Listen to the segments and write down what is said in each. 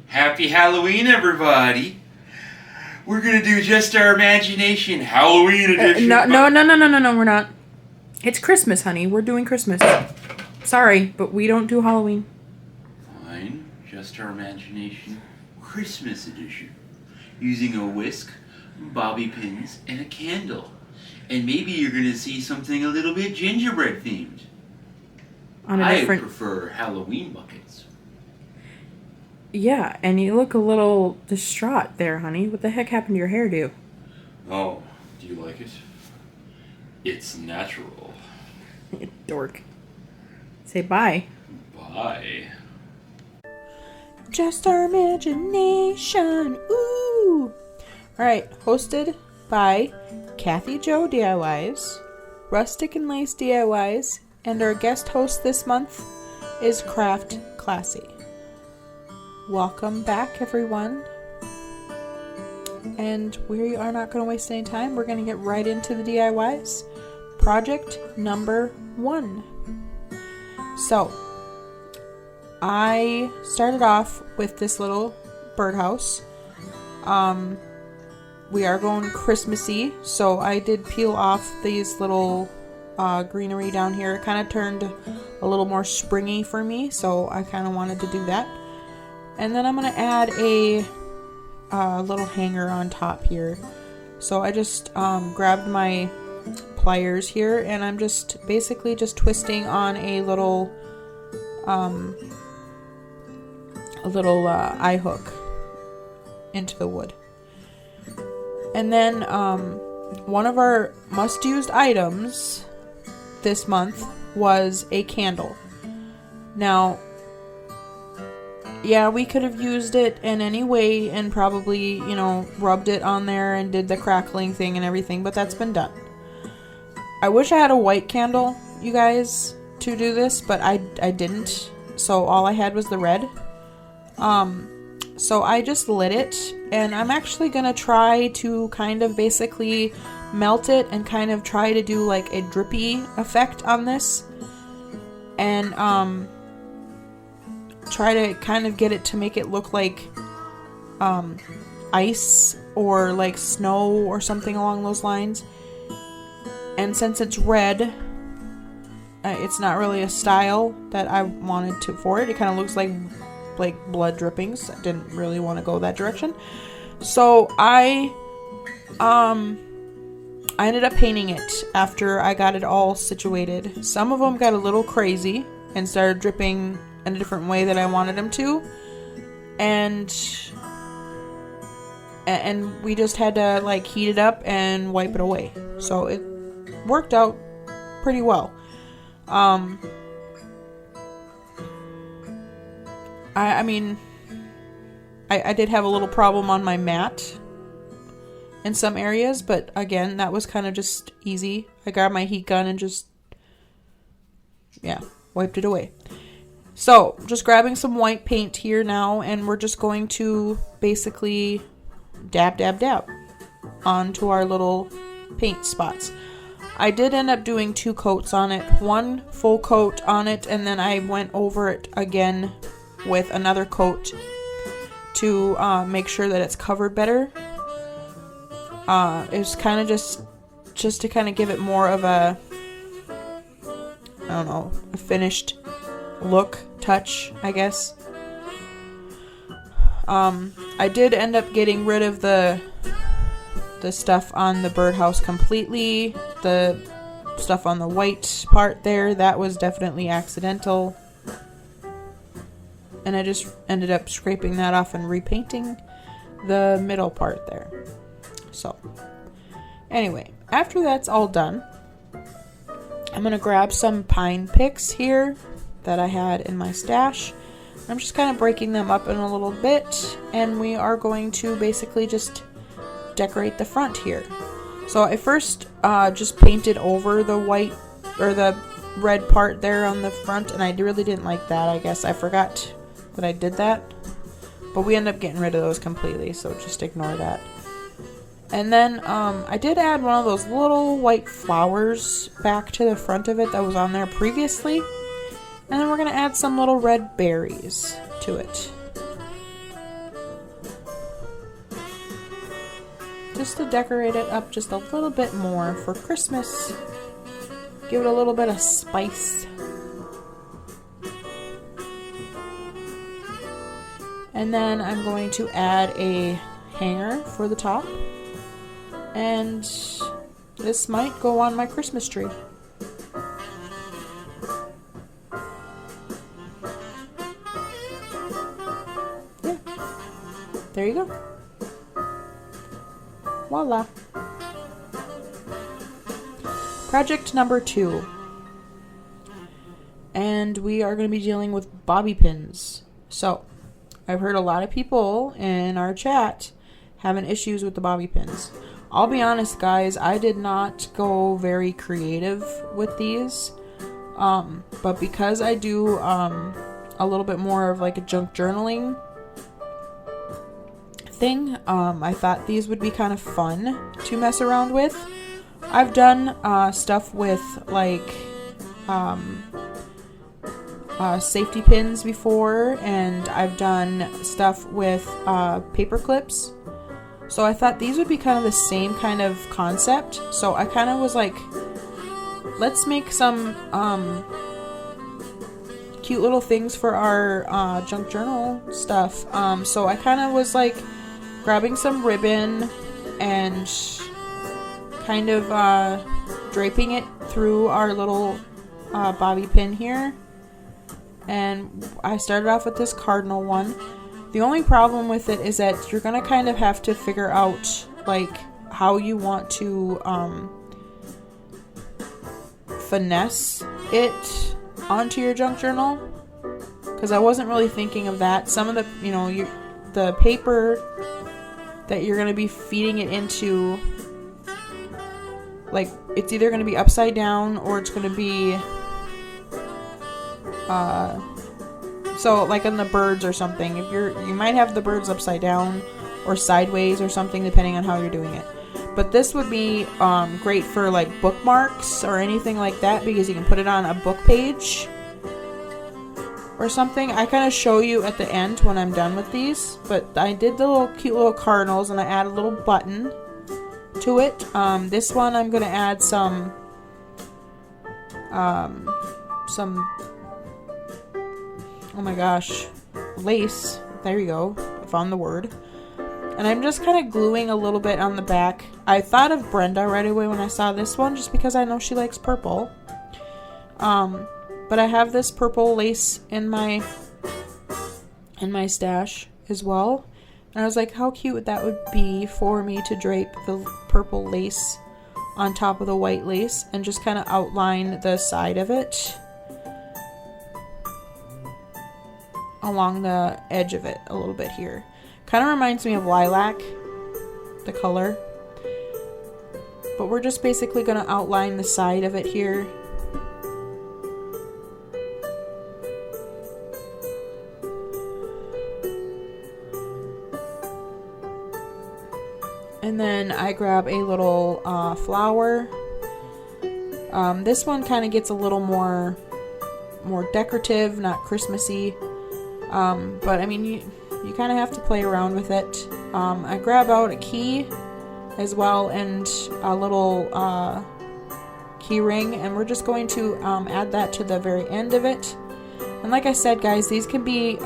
Happy Halloween, everybody! We're gonna do Just Our Imagination Halloween edition. No, we're not. It's Christmas, honey. We're doing Christmas. Sorry, but we don't do Halloween. Fine. Just Our Imagination Christmas edition. Using a whisk, bobby pins, and a candle. And maybe you're gonna see something a little bit gingerbread themed. I prefer Halloween buckets. Yeah, and you look a little distraught there, honey. What the heck happened to your hairdo? Oh, do you like it? It's natural. Dork. Say bye. Bye. Just Our Imagination. Ooh. Alright, hosted by Kathy Joe DIYs, Rustic and Lace DIYs, and our guest host this month is Craft Classy. Welcome back, everyone. And we are not going to waste any time. We're going to get right into the DIYs. Project number 1. So, I started off with this little birdhouse. We are going Christmassy, so I did peel off these little greenery down here. It kind of turned a little more springy for me, so I kind of wanted to do that. And then I'm going to add a little hanger on top here. So I just grabbed my pliers here, and I'm just basically just twisting on a little eye hook into the wood. And then one of our must-used items this month was a candle. Now, yeah, we could have used it in any way and probably, rubbed it on there and did the crackling thing and everything, but that's been done. I wish I had a white candle, you guys, to do this, but I didn't, so all I had was the red. So I just lit it, and I'm actually gonna try to kind of basically melt it and kind of try to do like a drippy effect on this, and try to kind of get it to make it look like ice or like snow or something along those lines. And since it's red, it's not really a style that I wanted to for it. It kind of looks like blood drippings. I didn't really want to go that direction. So I ended up painting it after I got it all situated. Some of them got a little crazy and started dripping in a different way that I wanted them to. And we just had to like heat it up and wipe it away. So it worked out pretty well. I mean, I did have a little problem on my mat in some areas, but again, that was kind of just easy. I grabbed my heat gun and just, wiped it away. So, just grabbing some white paint here now, and we're just going to basically dab onto our little paint spots. I did end up doing 2 coats on it, 1 full coat on it, and then I went over it again with another coat to make sure that it's covered better. It was kind of just to kind of give it more of a, a finished look, touch, I guess. I did end up getting rid of the stuff on the birdhouse completely. The stuff on the white part there, that was definitely accidental. And I just ended up scraping that off and repainting the middle part there. So, anyway, after that's all done, I'm going to grab some pine picks here that I had in my stash. I'm just kind of breaking them up in a little bit, and we are going to basically just decorate the front here. So I first just painted over the white or the red part there on the front, and I really didn't like that. I guess I forgot that I did that, but we ended up getting rid of those completely, so just ignore that. And then I did add one of those little white flowers back to the front of it that was on there previously. And then we're going to add some little red berries to it. just to decorate it up just a little bit more for Christmas. Give it a little bit of spice. And then I'm going to add a hanger for the top. And this might go on my Christmas tree. Yeah. There you go. Voila. Project number 2. And we are going to be dealing with bobby pins. So, I've heard a lot of people in our chat having issues with the bobby pins. I'll be honest, guys, I did not go very creative with these. But because I do a little bit more of like a junk journaling thing, I thought these would be kind of fun to mess around with. I've done stuff with like safety pins before, and I've done stuff with paper clips. So I thought these would be kind of the same kind of concept. So I kind of was like, let's make some cute little things for our junk journal stuff. So I kind of was like grabbing some ribbon and kind of draping it through our little bobby pin here. And I started off with this cardinal one. The only problem with it is that you're gonna kind of have to figure out like how you want to finesse it onto your junk journal, because I wasn't really thinking of that. Some of the, you know, the paper that you're gonna be feeding it into, like, it's either gonna be upside down or it's gonna be so like on the birds or something, if you might have the birds upside down or sideways or something, depending on how you're doing it. But this would be great for like bookmarks or anything like that, because you can put it on a book page or something. I kind of show you at the end when I'm done with these, but I did the little cute little cardinals and I added a little button to it. This one I'm gonna add some oh my gosh, lace. There you go. I found the word. And I'm just kind of gluing a little bit on the back. I thought of Brenda right away when I saw this one, just because I know she likes purple. But I have this purple lace in my stash as well. And I was like, how cute that would be for me to drape the purple lace on top of the white lace and just kind of outline the side of it along the edge of it a little bit here. Kind of reminds me of lilac, the color. But we're just basically going to outline the side of it here. And then I grab a little flower. This one kind of gets a little more decorative, not Christmassy. But I mean, you kind of have to play around with it. I grab out a key as well and a little key ring, and we're just going to add that to the very end of it. And like I said, guys, these can be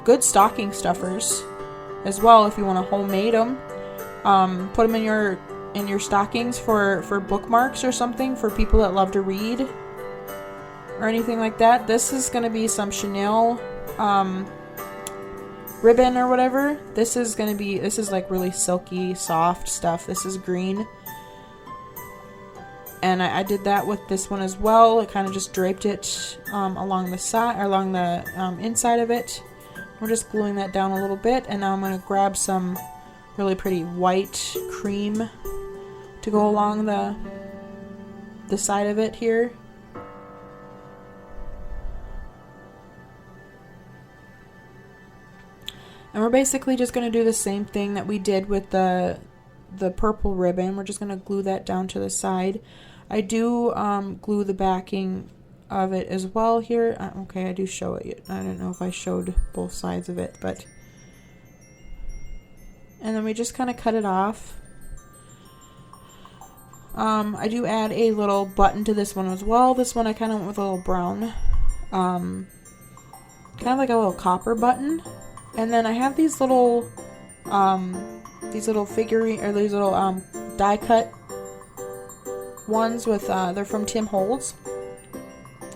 good stocking stuffers as well if you want to homemade them. Put them in your stockings for bookmarks or something for people that love to read or anything like that. This is going to be some Chanel ribbon or whatever. This is like really silky, soft stuff. This is green. And I did that with this one as well. I kind of just draped it along the side, or along the inside of it. We're just gluing that down a little bit, and now I'm going to grab some really pretty white cream to go along the side of it here. And we're basically just going to do the same thing that we did with the purple ribbon. We're just going to glue that down to the side. I do glue the backing of it as well here. Okay, I do show it. I don't know if I showed both sides of it, but... And then we just kind of cut it off. I do add a little button to this one as well. This one I kind of went with a little brown, kind of like a little copper button. And then I have these little figurine, or these little die cut ones with they're from Tim Holtz.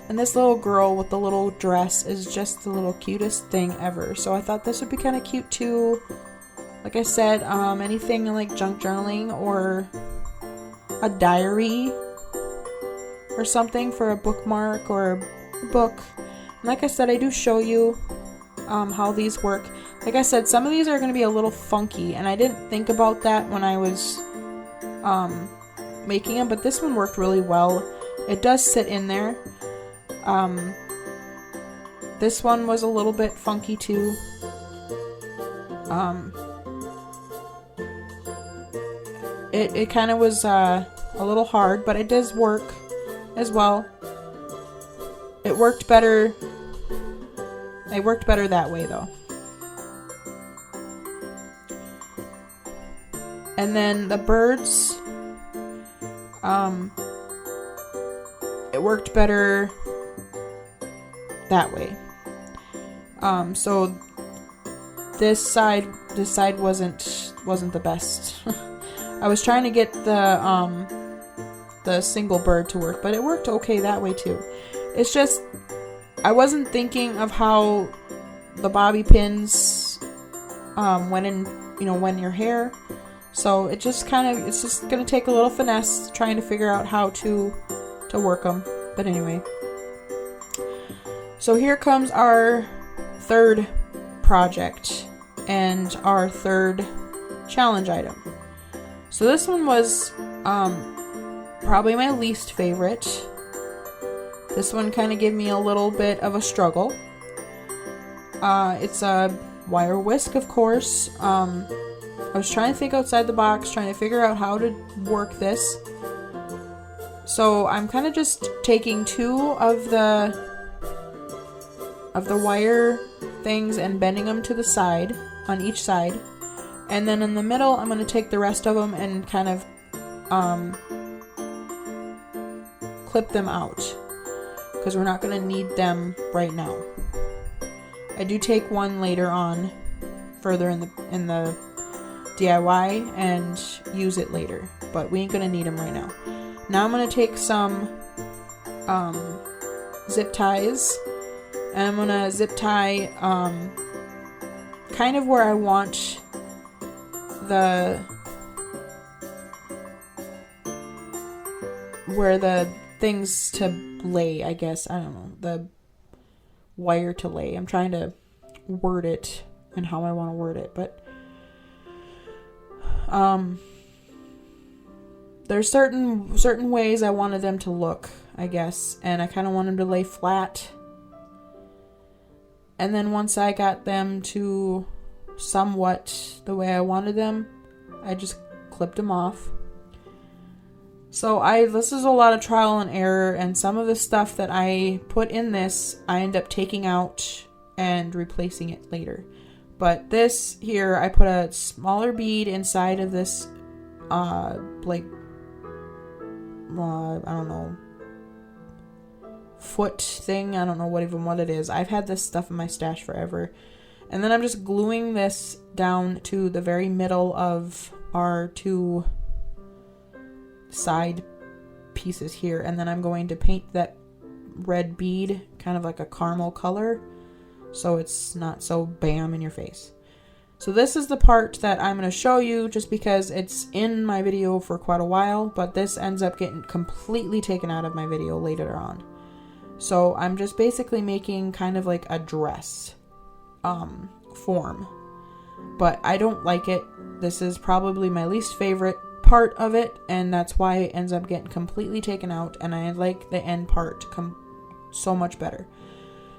And this little girl with the little dress is just the little cutest thing ever. So I thought this would be kind of cute too. Like I said, anything like junk journaling or a diary or something for a bookmark or a book. And like I said, I do show you how these work. Like I said, some of these are going to be a little funky, and I didn't think about that when I was making them, but this one worked really well. It does sit in there. This one was a little bit funky too. It kind of was a little hard, but it does work as well. It worked better. It worked better that way though. And then the birds, it worked better that way. So this side wasn't the best. I was trying to get the single bird to work, but it worked okay that way too. It's just I wasn't thinking of how the bobby pins went in your hair. So it's just gonna take a little finesse trying to figure out how to work them. But anyway, so here comes our third project and our third challenge item. So this one was probably my least favorite. This one kind of gave me a little bit of a struggle. It's a wire whisk, of course. I was trying to think outside the box, trying to figure out how to work this. So I'm kind of just taking two of the wire things and bending them to the side, on each side. And then in the middle, I'm going to take the rest of them and kind of clip them out, because we're not going to need them right now. I do take one later on, further in the DIY, and use it later, but we ain't going to need them right now. Now I'm going to take some zip ties, and I'm going to zip tie kind of where I want where the things to lay, I guess. I don't know, the wire to lay. I'm trying to word it and how I want to word it, but there's certain ways I wanted them to look, I guess, and I kind of want them to lay flat. And then once I got them to somewhat the way I wanted them, I just clipped them off. So this is a lot of trial and error, and some of the stuff that I put in this, I end up taking out and replacing it later. But this here, I put a smaller bead inside of this, I don't know, foot thing. I don't know what it is. I've had this stuff in my stash forever. And then I'm just gluing this down to the very middle of our two side pieces here. And then I'm going to paint that red bead kind of like a caramel color, so it's not so bam in your face. So this is the part that I'm going to show you just because it's in my video for quite a while, but this ends up getting completely taken out of my video later on. So I'm just basically making kind of like a dress form, but I don't like it. This is probably my least favorite part of it, and that's why it ends up getting completely taken out, and I like the end part so much better.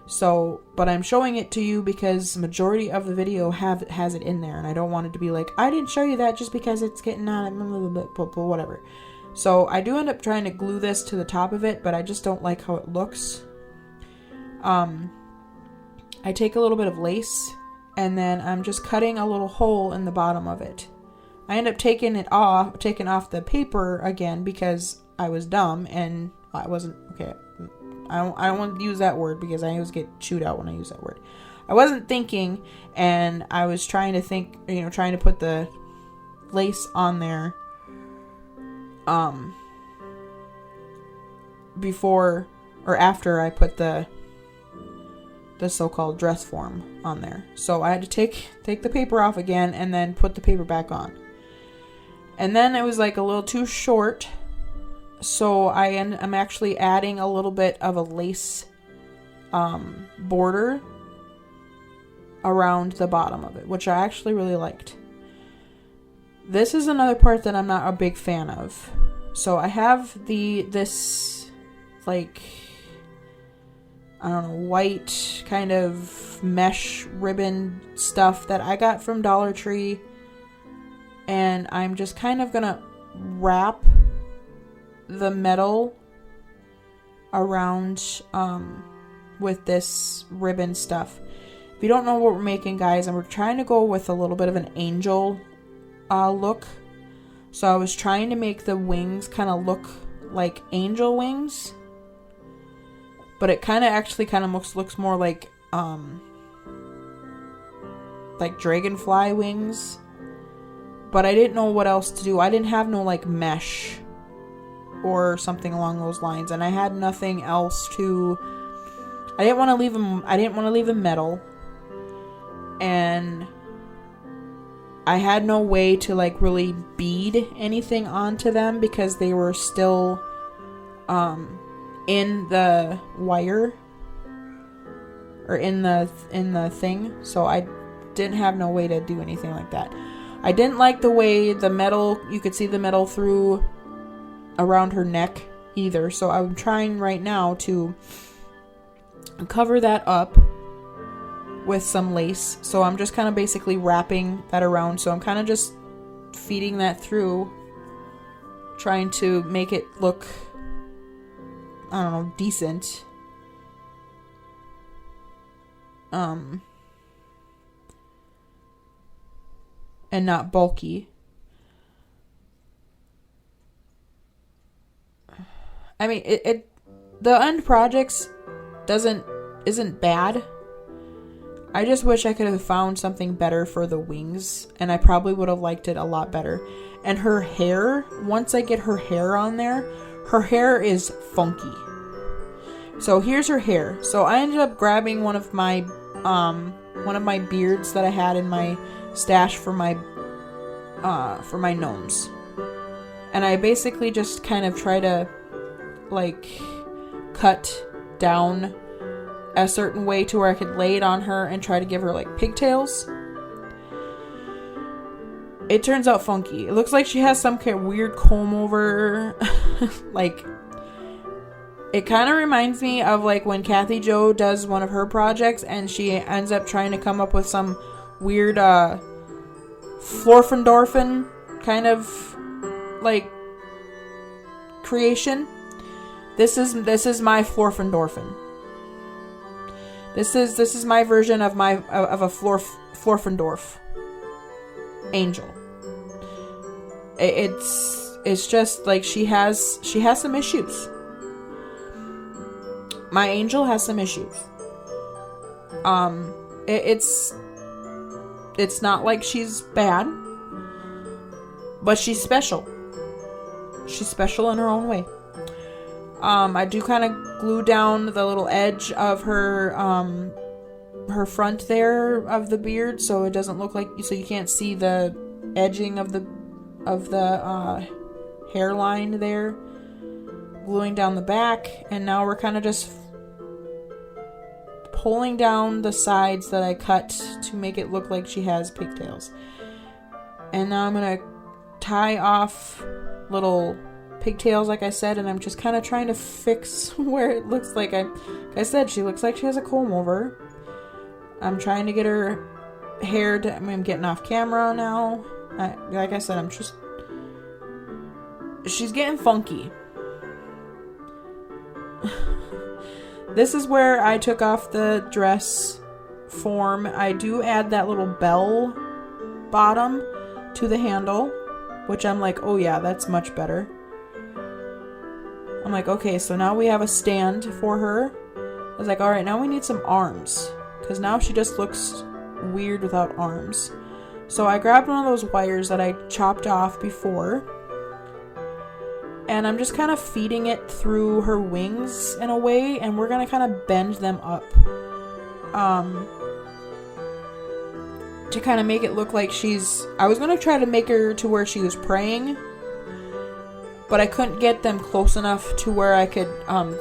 So, but I'm showing it to you because the majority of the video has it in there, and I don't want it to be like, I didn't show you that just because it's getting out of whatever. So I do end up trying to glue this to the top of it, but I just don't like how it looks. I take a little bit of lace, and then I'm just cutting a little hole in the bottom of it. I ended up taking off the paper again because I was dumb and I wasn't, okay, I don't want to use that word because I always get chewed out when I use that word. I wasn't thinking, and I was trying to think, trying to put the lace on there before or after I put the so-called dress form on there. So I had to take the paper off again and then put the paper back on. And then it was like a little too short, so I'm actually adding a little bit of a lace border around the bottom of it, which I actually really liked. This is another part that I'm not a big fan of. So I have this like, I don't know, white kind of mesh ribbon stuff that I got from Dollar Tree. And I'm just kind of gonna wrap the metal around with this ribbon stuff. If you don't know what we're making, guys, and we're trying to go with a little bit of an angel look. So I was trying to make the wings kind of look like angel wings. But it actually looks more like dragonfly wings. But I didn't know what else to do. I didn't have no like mesh or something along those lines, and I had nothing else to. I didn't want to leave them metal, and I had no way to like really bead anything onto them because they were still in the wire or in the thing. So I didn't have no way to do anything like that. I didn't like the way the metal, you could see the metal through around her neck either. So I'm trying right now to cover that up with some lace. So I'm just kind of basically wrapping that around. So I'm kind of just feeding that through, trying to make it look, I don't know, decent. And not bulky. I mean, the end projects isn't bad. I just wish I could have found something better for the wings, and I probably would have liked it a lot better. And her hair, once I get her hair on there, her hair is funky. So here's her hair. So I ended up grabbing one of my beards that I had in my stash for my gnomes, and I basically just kind of try to like cut down a certain way to where I could lay it on her and try to give her like pigtails. It turns out funky. It looks like she has some kind of weird comb over. Like, it kind of reminds me of like when Kathy Jo does one of her projects and she ends up trying to come up with some weird Florfendorfen kind of like creation. This is my Florfendorfen. This is my version of a Florfendorf angel. It's just like she has some issues. My angel has some issues. It's not like she's bad, but she's special. She's special in her own way. I do kind of glue down the little edge of her front there of the beard, so it doesn't look like, so you can't see the edging of the hairline there. Gluing down the back, and now we're kind of just pulling down the sides that I cut to make it look like she has pigtails. And now I'm gonna tie off little pigtails, like I said, and I'm just kind of trying to fix where it looks like I said, she looks like she has a comb over. I'm trying to get her hair I'm getting off camera now. Like I said, she's getting funky. This is where I took off the dress form. I do add that little bell bottom to the handle. which I'm like, oh yeah, that's much better. I'm like, okay, so now we have a stand for her. I was like, alright, now we need some arms, because now she just looks weird without arms. So I grabbed one of those wires that I chopped off before, and I'm just kind of feeding it through her wings in a way, and we're going to kind of bend them up. To kind of make it look like I was going to try to make her to where she was praying, but I couldn't get them close enough to where I could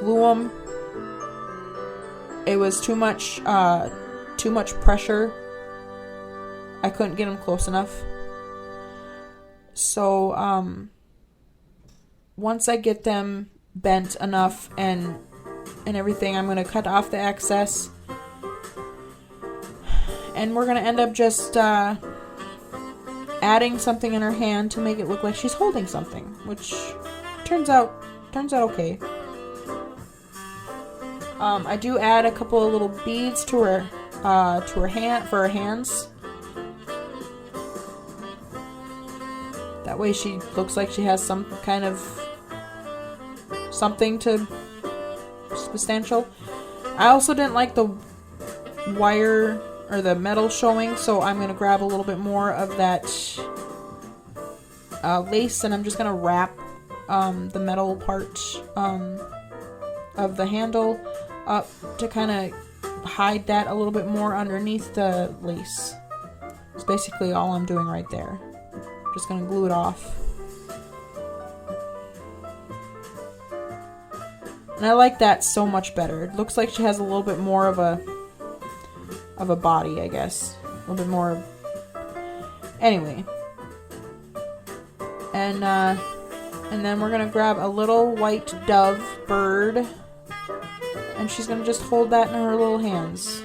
glue them. It was too much pressure. I couldn't get them close enough. So, once I get them bent enough and everything, I'm going to cut off the excess. And we're going to end up just adding something in her hand to make it look like she's holding something, which turns out okay. I do add a couple of little beads to her hand for her hands. That way she looks like she has some kind of something to substantial. I also didn't like the wire or the metal showing, so I'm going to grab a little bit more of that lace, and I'm just going to wrap the metal part of the handle up to kind of hide that a little bit more underneath the lace. It's basically all I'm doing right there. Just going to glue it off. And I like that so much better. It looks like she has a little bit more of a body, I guess. A little bit more. Anyway. And then we're gonna grab a little white dove bird, and she's gonna just hold that in her little hands.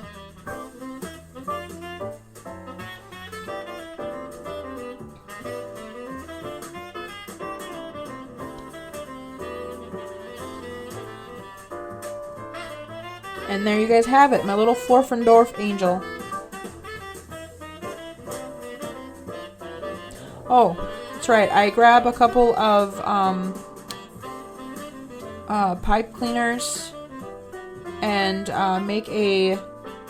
And there you guys have it, my little Florfendorf angel. Oh, that's right. I grab a couple of pipe cleaners and make a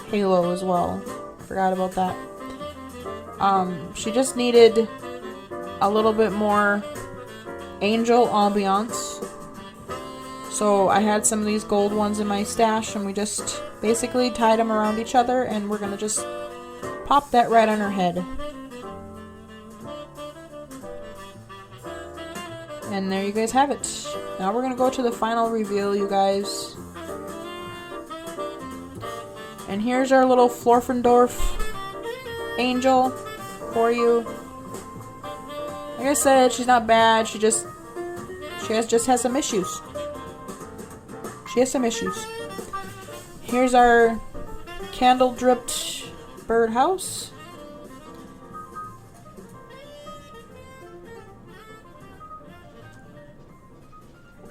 halo as well. Forgot about that. She just needed a little bit more angel ambiance. So I had some of these gold ones in my stash, and we just basically tied them around each other, and we're gonna just pop that right on her head. And there you guys have it. Now we're gonna go to the final reveal, you guys. And here's our little Florfendorf angel for you. Like I said, she's not bad. She just has some issues. She has some issues. Here's our candle dripped birdhouse.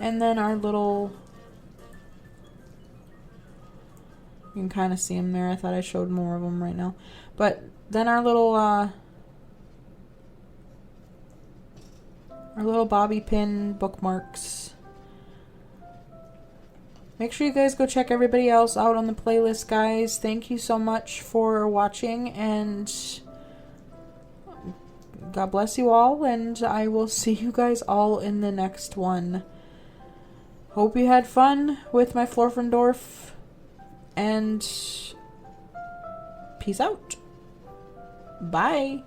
And then our little, you can kind of see them there. I thought I showed more of them right now. But then our little bobby pin bookmarks. Make sure you guys go check everybody else out on the playlist, guys. Thank you so much for watching, and God bless you all, and I will see you guys all in the next one. Hope you had fun with my Florfendorf, and peace out. Bye.